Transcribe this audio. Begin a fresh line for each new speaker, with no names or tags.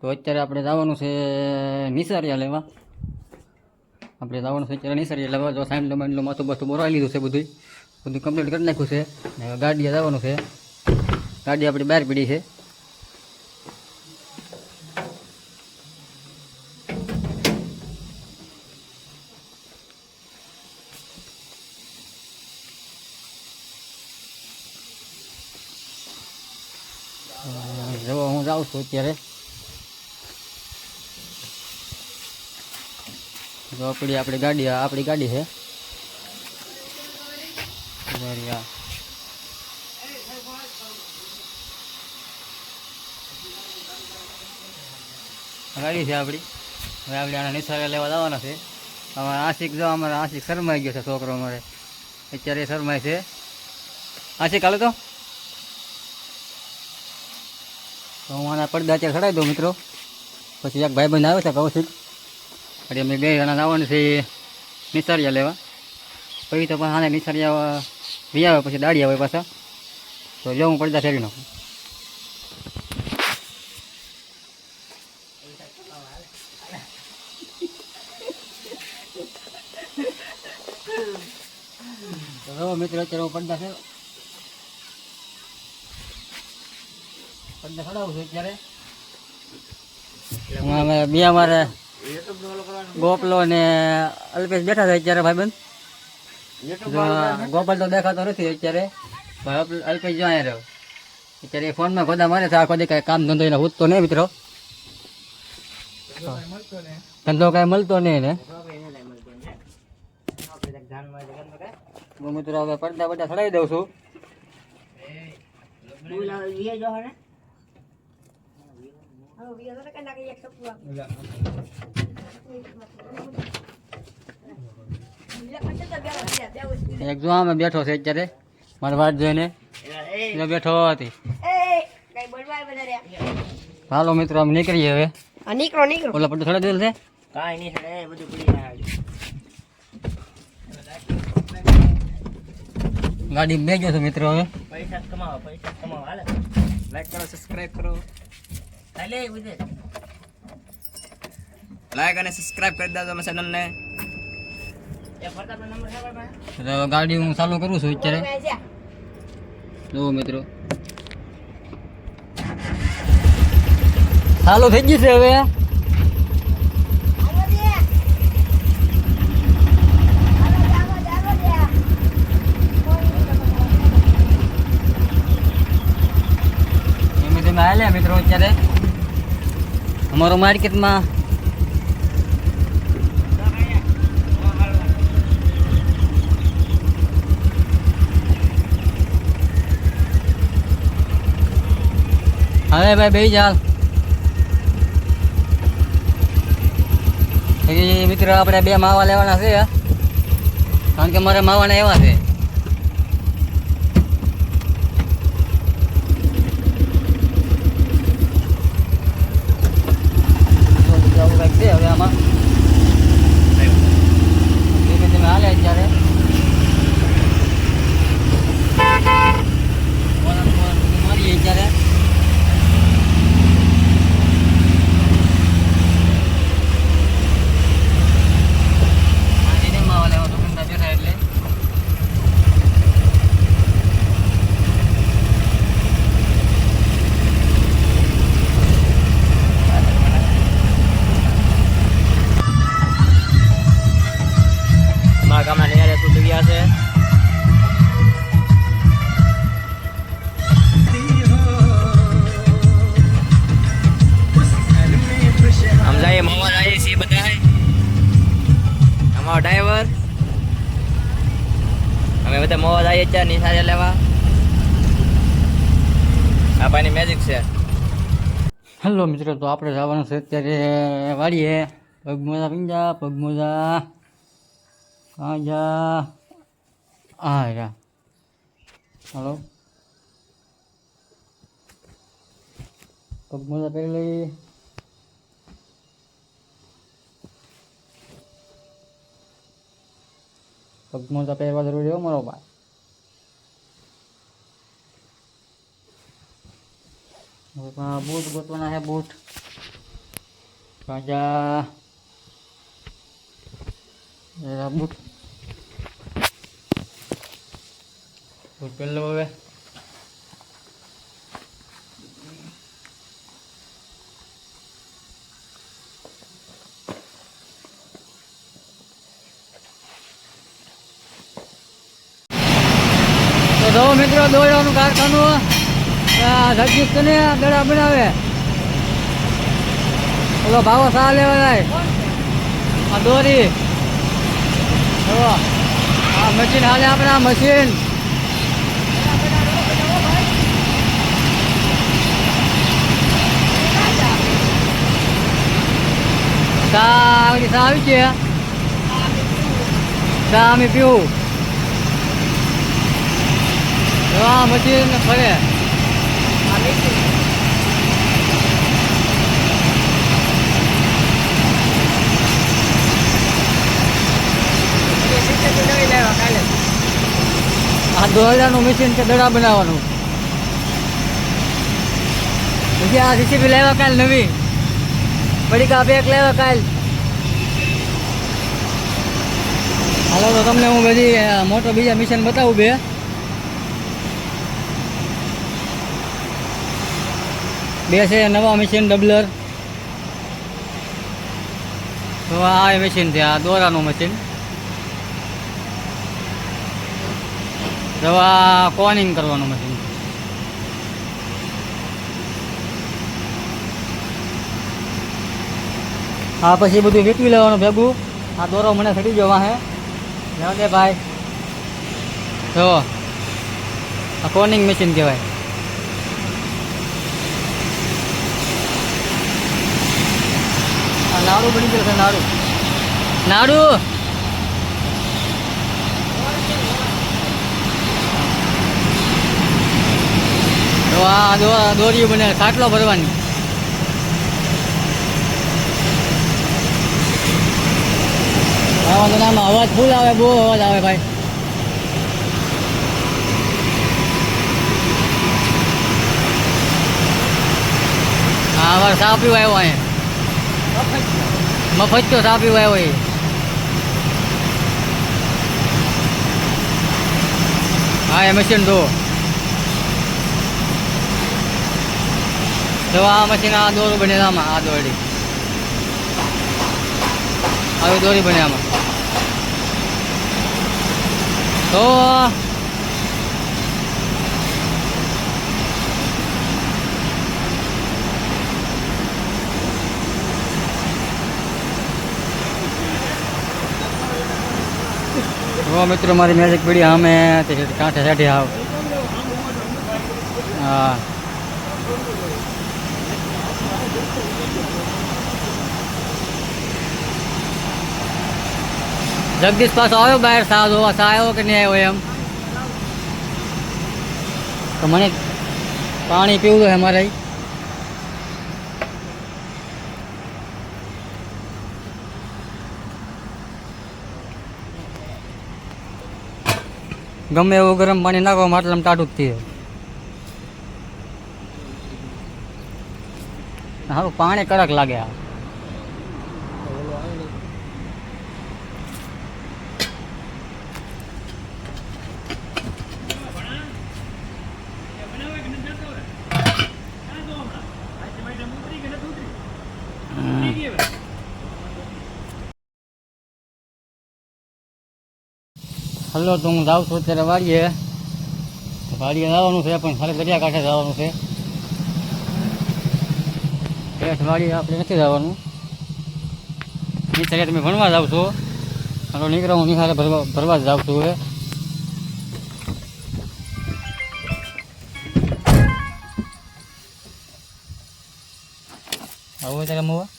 તો અત્યારે આપણે જવાનું છે નિસારિયા લેવા. આપણે જવાનું છે અત્યારે નિસારિયા લેવા. જો સાઈન લો માથું બાથું બોરાવી લીધું છે, બધું કમ્પ્લીટ કરી નાખ્યું છે. ને ગાડીએ જવાનું છે. ગાડી આપણી બહાર પડી છે. જો હું જાઉં છું અત્યારે. જો આપણી ગાડી છે. ગાડી છે આપણી. હવે આપણે આના નિસારે લેવા જવાના છે. અમારા આશિક જો અમારા આશિક શરમાઈ ગયો છે છોકરો અમારે. અત્યારે શરમાય છે. આશિક હાલો તો હું આના પડદા અત્યારે ચડાવી દઉં મિત્રો. પછી એક ભાઈબંધ આવે છે કૌશિક. એટલે અમે 2 જણા જવાનું છે નિસારિયા લેવા. પછી તો પણ આને નિસારિયા વી આવે પછી દાડી આવે પાછા. તો જો હું પડદા ફેરી નાખું. તો મિત્રો અત્યારે હું પડદા ચડાવું છું અત્યારે. બે અમારે ગોપલો ને અલ્પેશ બેઠા છે અત્યારે ભાઈબંધ. ગોપાલ તો દેખાતો નથી અત્યારે. અલ્પેશ જો અહીંયા રહ્યો અત્યારે. ફોનમાં ખોદા મારે છે. આખો દી કાંઈ કામ ધંધો એને ઉઠતો નહીં મિત્રો. ધંધો કાંઈ મળતો નહીં ને. હું મિત્રો હવે પડદા બધા ચડાવી દઉં છું. એક જો અમે બેઠો છે અત્યારે મારી વાત જોઈને બેઠો હતી. હાલો મિત્રો અમે નીકળીએ હવે. નીકળો ઓલા પડદો થોડા દેલ છે કાંઈ નહીં છે બધું પડી ગાડી બેજો છો મિત્રો. હવે પૈસા કમાવો હાલે. લાઈક કરો, સબસ્ક્રાઇબ કરો. લાઈક અને સબસ્ક્રાઇબ કરી દેજો અમારા ચેનલને. ગાડી હું ચાલુ કરું છું અત્યારે. જો મિત્રો ચાલુ થઈ ગયું છે હવે. હાલ્યા મિત્રો અત્યારે અમારો માર્કેટમાં હવે ભાઈ બે ચાલ મિત્રો આપણે 2 માવા લેવાના છે. કારણ કે મારે માવાના એવા છે. હવે આમાં ધીમે ધીમે હાલે અત્યારે. મારીએ અત્યારે. માવા લેવા તો બેઠા એટલે ગામના નિયારે તૂટી ગયા છે. આમ જાય મવા જાય છે બધા. અમારો ડ્રાઈવર અમે બધા મવા જઈએ અત્યારે નિસારિયા લેવા. આ ભાઈની મેજિક છે. હેલો મિત્રો, તો આપણે જવાનું છે અત્યારે વાડીએ. પગમોજા પીંજા પગમોજા જા યા. હાલો પગમોજા પહેરી લઈ. પગમોજા પહેરવા જરૂરી હોય મારો ભાઈ. બૂટ ગોતવાના છે. બૂટ કાજા બુટ પેલો હવે તો જો મિત્રો દોડવાનું કારખાનું જગદીશ તને દડા બનાવે ઓલો ભાવો સા લેવા જાય આ દોરી આ મશીન હાલે આપણે આ મશીન સા આવી છે સા અમે પીવું મશીન ફરે આ દોરડાનું મશીન કે દડા બનાવવાનું પછી આ સીસીબી લાવ્યા કાલ નવી પડીકા બેગ લાવ્યા કાલ હાલો તો તમને હું બધી મોટો બીજા મિશન બતાવું બે છે નવા મશીન ડબલર તો આ મશીન છે આ દોરાનું મશીન દવા કોનિંગ કરવાનું મશીન આ પછી બધું વેચવી લેવાનું ભેગું આ દોરો મને થડી ગયો વાહે લેવા દે ભાઈ તો આ કોનિંગ મશીન કહેવાય આ નાડું બની ગયું છે નાડું નાડું તો આ દોરીઓ બને ખાટલો ભરવાની આમાં અવાજ ફૂલ આવે બહુ અવાજ આવે ભાઈ હા અમારે ચા પીવા આવ્યો અહીંયા મફત તો ચા પીવા આવ્યો હા એ મશીન તો આ મશીન આ દોરું બને આમાં આ દોરી આવી દોરી બને આમાં તો મિત્રો મારી મેજિક પીડી અમે કાંઠે સાઠી આવ હા જગદીશ પાછો આવ્યો બહાર સા જોવા સા આવ્યો કે નહીં આવ્યો એમ તો મને પાણી પીવું છે અમારે ગમે એવું ગરમ પાણી નાખો માટલામાં ટાટું જ થયું સારું પાણી કડક લાગે આ હલો તો હું જાઉં છું અત્યારે વાડીએ જવાનું છે પણ ખાલી દરિયાકાંઠે જવાનું છે પેટ વાડીએ આપણે નથી જવાનું નિશાળે તમે ભણવા જાવ છો હાલો નીકળો હું નિશાળે ભરવા જ જાઉં છું હવે આવું ત્યારે મોવા